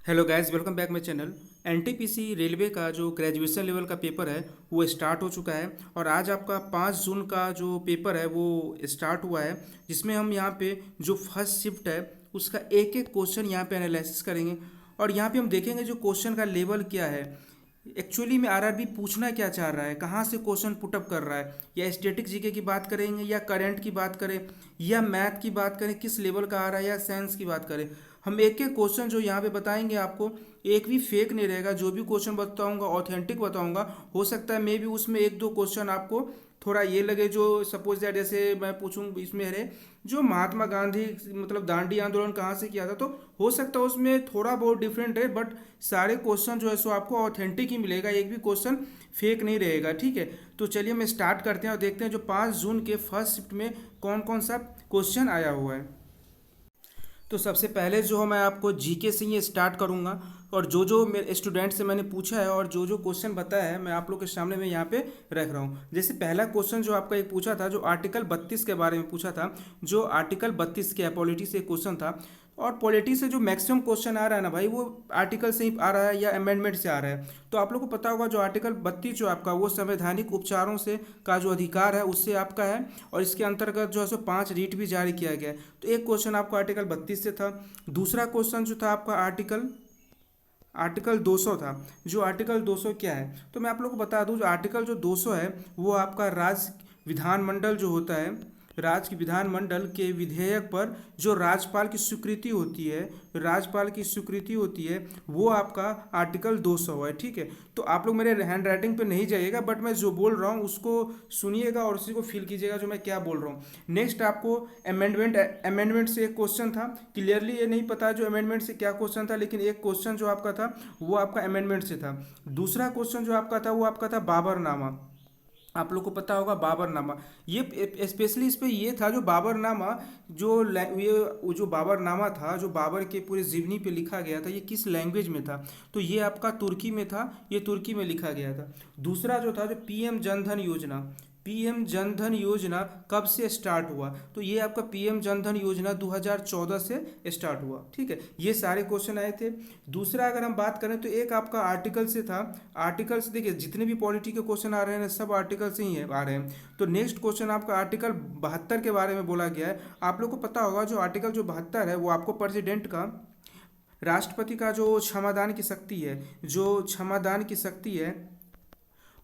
Hello guys, welcome back my channel. NTPC railway का जो graduation level का paper है वो स्टार्ट हो चुका है और आज आपका 5 जून का जो पेपर है वो स्टार्ट हुआ है, जिसमें हम यहाँ पे जो फर्स्ट शिफ्ट है उसका एक एक क्वेश्चन यहाँ पे एनालिसिस करेंगे और यहाँ पे हम देखेंगे जो क्वेश्चन का लेवल क्या है, एक्चुअली में आरआरबी पूछना क्या चाह रहा है, कहाँ से क्वेश्चन पुटअप कर रहा है, या स्टैटिक जीके की बात करेंगे या करंट की बात करें या मैथ की बात करें, किस लेवल का आ रहा है या साइंस की बात करें। हम एक एक क्वेश्चन जो यहाँ पे बताएंगे आपको, एक भी फेक नहीं रहेगा। जो भी क्वेश्चन बताऊंगा ऑथेंटिक बताऊंगा। हो सकता है मे भी उसमें एक दो क्वेश्चन आपको थोड़ा ये लगे, जो सपोज दैट जैसे मैं पूछूं इसमें है जो महात्मा गांधी मतलब दांडी आंदोलन कहाँ से किया था, तो हो सकता है उसमें थोड़ा बहुत डिफरेंट है, बट सारे क्वेश्चन जो है सो आपको ऑथेंटिक ही मिलेगा, एक भी क्वेश्चन फेक नहीं रहेगा। ठीक है, तो चलिए हम स्टार्ट करते हैं और देखते हैं जो 5 जून के फर्स्ट शिफ्ट में कौन कौन सा क्वेश्चन आया हुआ है। तो सबसे पहले जो है मैं आपको जीके से ही स्टार्ट करूंगा और जो जो मेरे स्टूडेंट से मैंने पूछा है और जो जो क्वेश्चन बताया है मैं आप लोग के सामने में यहाँ पे रख रहा हूँ। जैसे पहला क्वेश्चन जो आपका एक पूछा था, जो आर्टिकल 32 के बारे में पूछा था, जो आर्टिकल 32 के पॉलिटी से क्वेश्चन था। और पॉलिटी से जो मैक्सिमम क्वेश्चन आ रहा है ना भाई, वो आर्टिकल से ही आ रहा है या अमेंडमेंट से आ रहा है। तो आप लोग को पता होगा जो आर्टिकल 32 जो आपका वो संवैधानिक उपचारों से का जो अधिकार है उससे आपका है, और इसके अंतर्गत जो है सो 5 रीट भी जारी किया गया है। तो एक क्वेश्चन आपको आर्टिकल 32 से था। दूसरा क्वेश्चन जो था आपका आर्टिकल आर्टिकल 200 था। जो आर्टिकल 200 क्या है, तो मैं आप लोग को बता दूं, जो आर्टिकल जो 200 है वो आपका राज्य विधानमंडल जो होता है, राज्य की विधानमंडल के विधेयक पर जो राज्यपाल की स्वीकृति होती है, राज्यपाल की स्वीकृति होती है, वो आपका आर्टिकल 200 है। ठीक है, तो आप लोग मेरे हैंड राइटिंग पे नहीं जाइएगा, बट मैं जो बोल रहा हूँ उसको सुनिएगा और उसी को फील कीजिएगा जो मैं क्या बोल रहा हूँ। नेक्स्ट आपको अमेंडमेंट से एक क्वेश्चन था। क्लियरली ये नहीं पता जो अमेंडमेंट से क्या क्वेश्चन था, लेकिन एक क्वेश्चन जो आपका था वो आपका अमेंडमेंट से था। दूसरा क्वेश्चन जो आपका था वो आपका था बाबरनामा। आप लोग को पता होगा बाबरनामा, ये स्पेशली इस पे ये था जो बाबरनामा, ये जो बाबरनामा था, जो बाबर के पूरे जीवनी पे लिखा गया था, ये किस लैंग्वेज में था, तो ये आपका तुर्की में था, ये तुर्की में लिखा गया था। दूसरा जो था जो पीएम जनधन योजना, पीएम जनधन योजना कब से स्टार्ट हुआ, तो ये आपका पीएम जनधन योजना 2014 से स्टार्ट हुआ। ठीक है, ये सारे क्वेश्चन आए थे। दूसरा अगर हम बात करें तो एक आपका आर्टिकल से था। आर्टिकल से देखिए जितने भी पॉलिटी के क्वेश्चन आ रहे हैं सब आर्टिकल से ही आ रहे हैं। तो नेक्स्ट क्वेश्चन आपका आर्टिकल 72 के बारे में बोला गया है। आप लोग को पता होगा जो आर्टिकल जो 72 है वो आपको प्रेसिडेंट का, राष्ट्रपति का जो क्षमादान की शक्ति है, जो क्षमादान की शक्ति है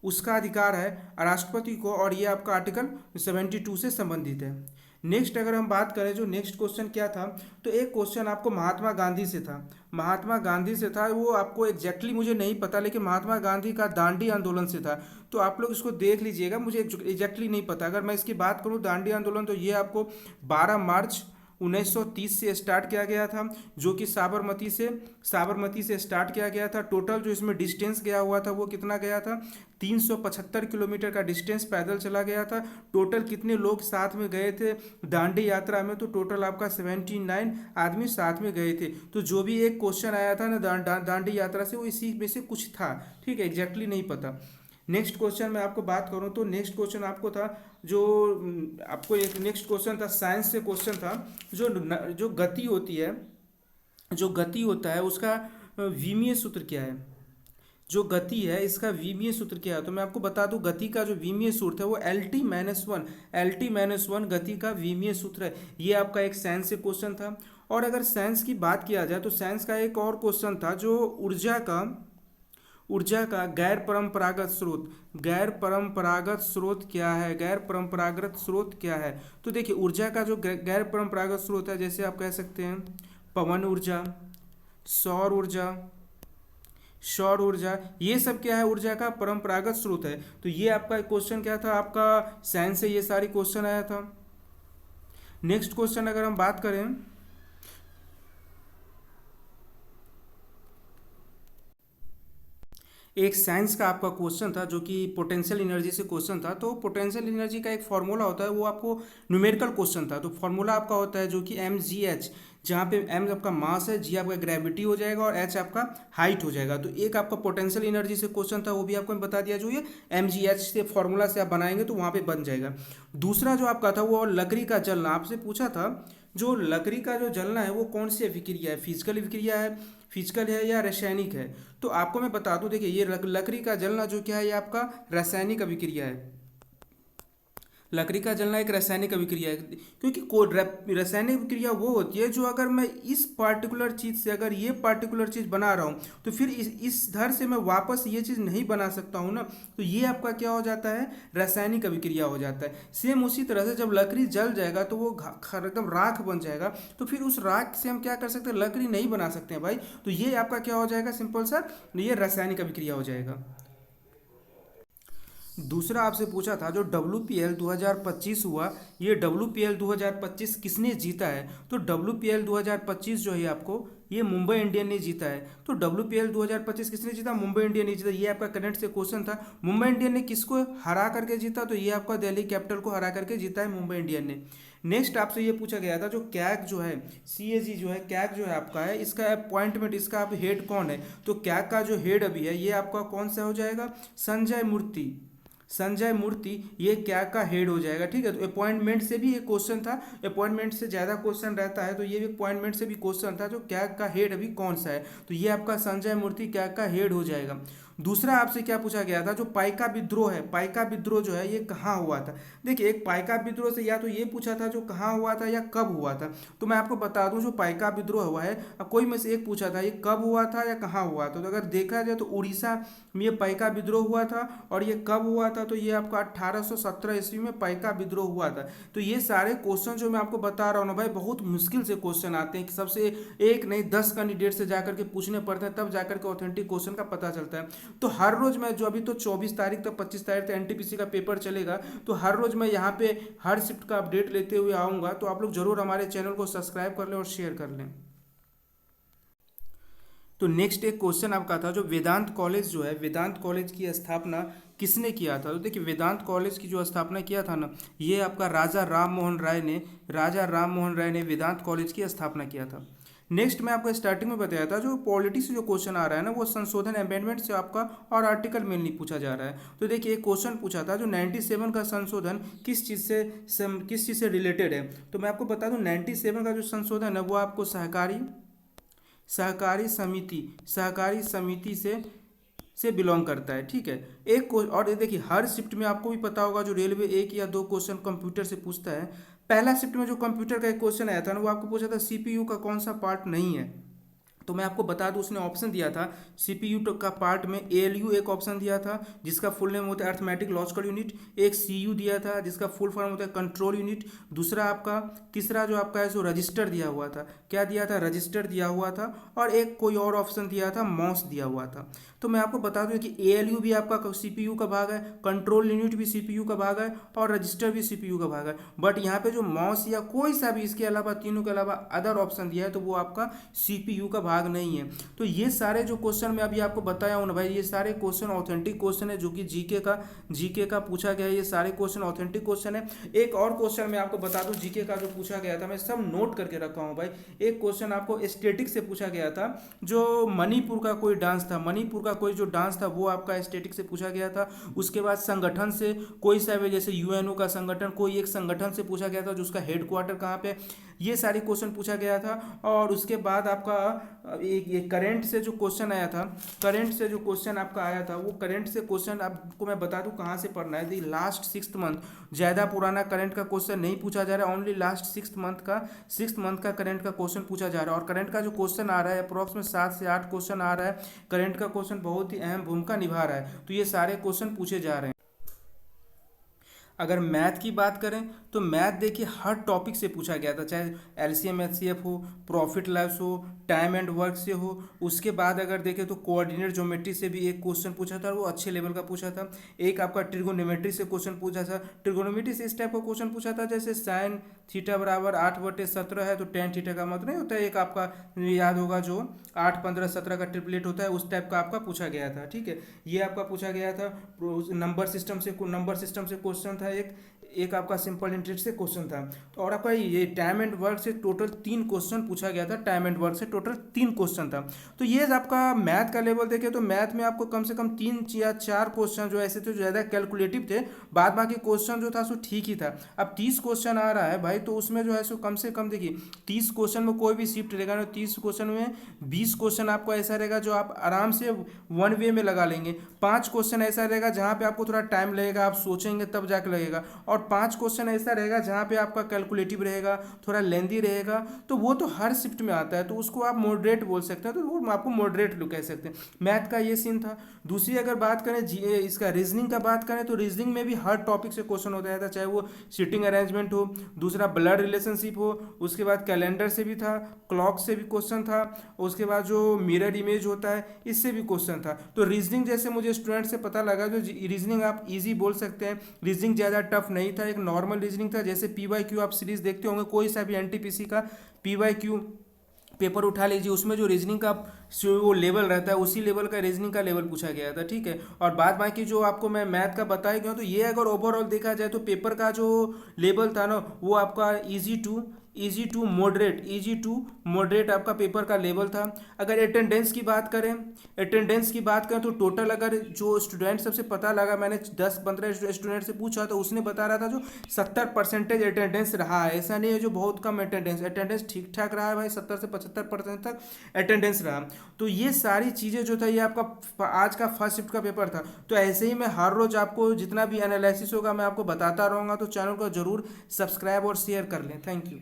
उसका अधिकार है राष्ट्रपति को, और ये आपका आर्टिकल 72 से संबंधित है। नेक्स्ट अगर हम बात करें जो नेक्स्ट क्वेश्चन क्या था, तो एक क्वेश्चन आपको महात्मा गांधी से था। महात्मा गांधी से था, वो आपको एग्जैक्टली मुझे नहीं पता, लेकिन महात्मा गांधी का दांडी आंदोलन से था। तो आप लोग इसको देख लीजिएगा, मुझे एग्जैक्टली नहीं पता। अगर मैं इसकी बात करूँ दांडी आंदोलन, तो ये आपको 12 मार्च 1930 से स्टार्ट किया गया था, जो कि साबरमती से स्टार्ट किया गया था। टोटल जो इसमें डिस्टेंस गया हुआ था वो कितना गया था, 375 किलोमीटर का डिस्टेंस पैदल चला गया था। टोटल कितने लोग साथ में गए थे दांडी यात्रा में, तो टोटल आपका 79 आदमी साथ में गए थे। तो जो भी एक क्वेश्चन आया था ना दांडी यात्रा से, वो इसी में से कुछ था। ठीक है, एग्जैक्टली नहीं पता। नेक्स्ट क्वेश्चन मैं आपको बात करूं तो नेक्स्ट क्वेश्चन आपको था जो आपको एक नेक्स्ट क्वेश्चन था साइंस से क्वेश्चन था, जो गति होती है, जो गति होता है उसका विमीय सूत्र क्या है। जो गति है इसका विमीय सूत्र क्या है, तो मैं आपको बता दूं गति का जो विमीय सूत्र है वो LT-1 गति का विमीय सूत्र है। ये आपका एक साइंस से क्वेश्चन था। और अगर साइंस की बात किया जाए तो साइंस का एक और क्वेश्चन था जो ऊर्जा का गैर परंपरागत स्रोत क्या है, गैर परंपरागत स्रोत क्या है। तो देखिए ऊर्जा का जो गैर परंपरागत स्रोत है, जैसे आप कह सकते हैं पवन ऊर्जा, सौर ऊर्जा, ये सब क्या है, ऊर्जा का परंपरागत स्रोत है। तो ये आपका क्वेश्चन क्या था, आपका साइंस से ये सारी क्वेश्चन आया था। नेक्स्ट क्वेश्चन अगर हम बात करें, एक साइंस का आपका क्वेश्चन था जो कि पोटेंशियल एनर्जी से क्वेश्चन था। तो पोटेंशियल एनर्जी का एक फार्मूला होता है, वो आपको न्यूमेरिकल क्वेश्चन था। तो फार्मूला आपका होता है जो कि mgh, जहाँ पे m आपका मास है, g आपका ग्रेविटी हो जाएगा और h आपका हाइट हो जाएगा। तो एक आपका पोटेंशियल एनर्जी से क्वेश्चन था, वो भी आपको मैं बता दिया, जो ये mgh से फार्मूला से आप बनाएंगे तो वहाँ पे बन जाएगा। दूसरा जो आपका था वो लकड़ी का जलना, आपसे पूछा था जो लकड़ी का जो जलना है वो कौन सी अभिक्रिया है, फिजिकल अभिक्रिया है, फिजिकल है या रासायनिक है। तो आपको मैं बता दूं, देखिए ये लकड़ी का जलना जो क्या है, ये आपका रासायनिक अभिक्रिया है। लकड़ी का जलना एक रासायनिक अभिक्रिया है, क्योंकि रासायनिक अभिक्रिया वो होती है जो अगर मैं इस पार्टिकुलर चीज़ से अगर ये पार्टिकुलर चीज़ बना रहा हूँ तो फिर इस धर से मैं वापस ये चीज़ नहीं बना सकता हूँ ना, तो ये आपका क्या हो जाता है, रासायनिक अभिक्रिया हो जाता है। सेम उसी तरह से जब लकड़ी जल जाएगा तो वो एकदम राख बन जाएगा, तो फिर उस राख से हम क्या कर सकते हैं, लकड़ी नहीं बना सकते हैं भाई। तो ये आपका क्या हो जाएगा, सिंपल सा ये रासायनिक अभिक्रिया हो जाएगा। दूसरा आपसे पूछा था जो WPL 2025 हुआ, ये WPL 2025 किसने जीता है? तो WPL 2025 जो है आपको, ये मुंबई इंडियन ने जीता है। तो WPL 2025 किसने जीता? मुंबई इंडियन ने जीता। ये आपका करंट से क्वेश्चन था। मुंबई इंडियन ने किसको हरा करके जीता? तो ये आपका दिल्ली कैपिटल को हरा करके जीता है मुंबई इंडियन ने। नेक्स्ट आपसे ये पूछा गया था जो कैग जो है, CAG जो है, कैग जो है आपका है, इसका अपॉइंटमेंट, इसका आप हेड कौन है? तो कैग का जो हेड अभी है ये आपका कौन सा हो जाएगा, संजय मूर्ति। संजय मूर्ति ये क्या का हेड हो जाएगा, ठीक है। तो अपॉइंटमेंट से भी एक क्वेश्चन था, अपॉइंटमेंट से ज़्यादा क्वेश्चन रहता है, तो ये भी अपॉइंटमेंट से भी क्वेश्चन था, जो क्या का हेड अभी कौन सा है, तो ये आपका संजय मूर्ति क्या का हेड हो जाएगा। दूसरा आपसे क्या पूछा गया था, जो पाइका विद्रोह है, पाइका विद्रोह जो है ये कहाँ हुआ था? देखिए एक पाइका विद्रोह से या तो ये पूछा था जो कहाँ हुआ था या कब हुआ था। तो मैं आपको बता दूं जो पाइका विद्रोह हुआ है, अब कोई में से एक पूछा था ये कब हुआ था या कहाँ हुआ था। तो अगर देखा जाए तो उड़ीसा में ये पाइका विद्रोह हुआ था, और ये कब हुआ था, तो ये आपका 1817 ईस्वी में पाइका विद्रोह हुआ था। तो ये सारे क्वेश्चन जो मैं आपको बता रहा हूँ ना भाई, बहुत मुश्किल से क्वेश्चन आते हैं कि सबसे एक नहीं 10 कैंडिडेट से जाकर के पूछने पड़ते हैं, तब जाकर के ऑथेंटिक क्वेश्चन का पता चलता है। तो हर रोज मैं जो अभी तो 24 तारीख तक 25 तारीख तक NTPC का पेपर चलेगा, तो हर रोज मैं यहाँ पे हर शिफ्ट का अपडेट लेते हुए आऊँगा। तो आप लोग जरूर हमारे चैनल को सब्सक्राइब कर लें और शेयर कर लें। तो नेक्स्ट एक क्वेश्चन आपका था जो वेदांत कॉलेज जो है, वेदांत कॉलेज की स्थापना किसने किया था? तो देखिए वेदांत कॉलेज की जो स्थापना किया था ना, ये आपका राजा राम मोहन राय ने वेदांत कॉलेज की स्थापना किया था। नेक्स्ट मैं आपको स्टार्टिंग में बताया था जो पॉलिटी से जो क्वेश्चन आ रहा है ना, वो संशोधन अमेंडमेंट से आपका और आर्टिकल मेनली पूछा जा रहा है। तो देखिए एक क्वेश्चन पूछा था जो 97 का संशोधन किस चीज़ से रिलेटेड है। तो मैं आपको बता दूं 97 का जो संशोधन है वो आपको सहकारी समिति से बिलोंग करता है, ठीक है। एक और ये देखिए हर शिफ्ट में आपको भी पता होगा जो रेलवे एक या दो क्वेश्चन कंप्यूटर से पूछता है। पहला शिफ्ट में जो कंप्यूटर का एक क्वेश्चन आया था ना, वो आपको पूछा था CPU का कौन सा पार्ट नहीं है। तो मैं आपको बता दूं उसने ऑप्शन दिया था CPU का पार्ट में ALU एक ऑप्शन दिया था जिसका फुल नेम होता है अर्थमेटिक लॉजिकल यूनिट, एक CU दिया था जिसका फुल फॉर्म होता है कंट्रोल यूनिट, दूसरा आपका तीसरा जो आपका है सो रजिस्टर दिया हुआ था, क्या दिया था, रजिस्टर दिया हुआ था, और एक कोई और ऑप्शन दिया था मॉस दिया हुआ था। तो मैं आपको बता दूं कि ALU भी आपका CPU का भाग है, कंट्रोल यूनिट भी CPU का भाग है, और रजिस्टर भी CPU का भाग है। बट यहाँ पे जो मॉस या कोई सा भी इसके अलावा तीनों के अलावा अदर ऑप्शन दिया है तो वो आपका CPU का भाग नहीं है। तो ये सारे जो क्वेश्चन मैं अभी आपको बताया हूँ ना भाई, ये सारे क्वेश्चन ऑथेंटिक क्वेश्चन है जो कि जीके का पूछा गया है। ये सारे क्वेश्चन ऑथेंटिक क्वेश्चन है। एक और क्वेश्चन मैं आपको बता दूं जीके का जो पूछा गया था, मैं सब नोट करके रखा हूँ भाई। एक क्वेश्चन आपको स्टैटिक से पूछा गया था, जो मणिपुर का कोई डांस था, मणिपुर का कोई जो डांस था वो आपका स्टैटिक से पूछा गया था। उसके बाद संगठन से कोई सा भी, जैसे UNO का संगठन, कोई एक संगठन से पूछा गया था जो उसका हेडक्वार्टर कहाँ पे, ये सारे क्वेश्चन पूछा गया था। और उसके बाद आपका एक करंट से जो क्वेश्चन आया था, करंट से जो क्वेश्चन आपका आया था, वो करंट से क्वेश्चन आपको मैं बता दूं कहाँ से पढ़ना है। देखिए लास्ट 6th मंथ, ज़्यादा पुराना करंट का क्वेश्चन नहीं पूछा जा रहा है, ओनली लास्ट 6th मंथ का करंट का क्वेश्चन पूछा जा रहा है। और करंट का जो क्वेश्चन आ रहा है अप्रॉक्स में 7 से 8 क्वेश्चन आ रहा है। करंट का क्वेश्चन बहुत ही अहम भूमिका निभा रहा है, तो ये सारे क्वेश्चन पूछे जा रहे हैं। अगर मैथ की बात करें तो मैथ देखिए हर टॉपिक से पूछा गया था, चाहे LCM HCF हो, प्रॉफिट लॉस हो, टाइम एंड वर्क से हो। उसके बाद अगर देखें तो कोऑर्डिनेट ज्योमेट्री से भी एक क्वेश्चन पूछा था, वो अच्छे लेवल का पूछा था। एक आपका ट्रिगोनोमेट्री से क्वेश्चन पूछा था। ट्रिगोनोमेट्री से इस टाइप का क्वेश्चन पूछा था जैसे साइन थीटा बराबर 8/17 है तो tan थीटा का मतलब नहीं होता है, एक आपका याद होगा जो 8, 15, 17 का ट्रिपलेट होता है, उस टाइप का आपका पूछा गया था, ठीक है। ये आपका पूछा गया था। नंबर सिस्टम से क्वेश्चन था एक। एक आपका सिंपल इंटरेस्ट से क्वेश्चन था। तो और आपका ये टाइम एंड वर्क से टोटल 3 क्वेश्चन पूछा गया था, टाइम एंड वर्क से टोटल 3 क्वेश्चन था। तो ये आपका मैथ का लेवल देखे तो मैथ में आपको कम से कम 3 या 4 क्वेश्चन जो ऐसे थे जो ज़्यादा कैलकुलेटिव थे, बाद बाकी क्वेश्चन जो था सो ठीक ही था। अब 30 क्वेश्चन आ रहा है भाई, तो उसमें जो है सो कम से कम देखिए 30 क्वेश्चन में कोई भी शिफ्ट रहेगा ना, 30 क्वेश्चन में 20 क्वेश्चन आपको ऐसा रहेगा जो आप आराम से वन वे में लगा लेंगे, 5 क्वेश्चन ऐसा रहेगा जहाँ पे आपको थोड़ा टाइम लगेगा, आप सोचेंगे तब जाके लगेगा, और 5 क्वेश्चन ऐसा रहेगा जहाँ पे आपका कैलकुलेटिव रहेगा, थोड़ा लेंदी रहेगा। तो वो तो हर शिफ्ट में आता है, तो उसको आप मॉडरेट बोल सकते हैं, तो वो आपको मॉडरेट लोग कह सकते हैं। मैथ का ये सीन था। दूसरी अगर बात करें इसका रीजनिंग का बात करें, तो रीजनिंग में भी हर टॉपिक से क्वेश्चन होता था, चाहे वो सीटिंग अरेंजमेंट हो, दूसरा ब्लड रिलेशनशिप हो, उसके बाद कैलेंडर से भी था, क्लॉक से भी क्वेश्चन था, उसके बाद जो मिरर इमेज होता है इससे भी क्वेश्चन था। तो रीजनिंग जैसे मुझे स्टूडेंट से पता लगा जो रीजनिंग आप इजी बोल सकते हैं, रीजनिंग ज़्यादा टफ नहीं था, एक नॉर्मल रीजनिंग था। जैसे PYQ आप सीरीज देखते होंगे, कोई सा भी NTPC का PYQ पेपर उठा लीजिए, उसमें जो रीजनिंग का जो वो लेवल रहता है उसी लेवल का रीजनिंग का लेवल पूछा गया था, ठीक है। और बाद बाकी जो आपको मैं मैथ का बताया गया, तो ये अगर ओवरऑल देखा जाए तो पेपर का जो लेवल था ना, वो आपका इजी टू मॉडरेट आपका पेपर का लेवल था। अगर अटेंडेंस की बात करें तो टोटल अगर जो स्टूडेंट सबसे पता लगा, मैंने 10-15 स्टूडेंट से पूछा तो उसने बता रहा था जो 70% अटेंडेंस रहा है। ऐसा नहीं है जो बहुत कम अटेंडेंस ठीक ठाक रहा है भाई, 70 से 75% तक अटेंडेंस रहा। तो ये सारी चीज़ें जो था, ये आपका आज का फर्स्ट शिफ्ट का पेपर था। तो ऐसे ही मैं हर रोज आपको जितना भी एनालिसिस होगा मैं आपको बताता रहूँगा, तो चैनल को जरूर सब्सक्राइब और शेयर कर लें। Thank you.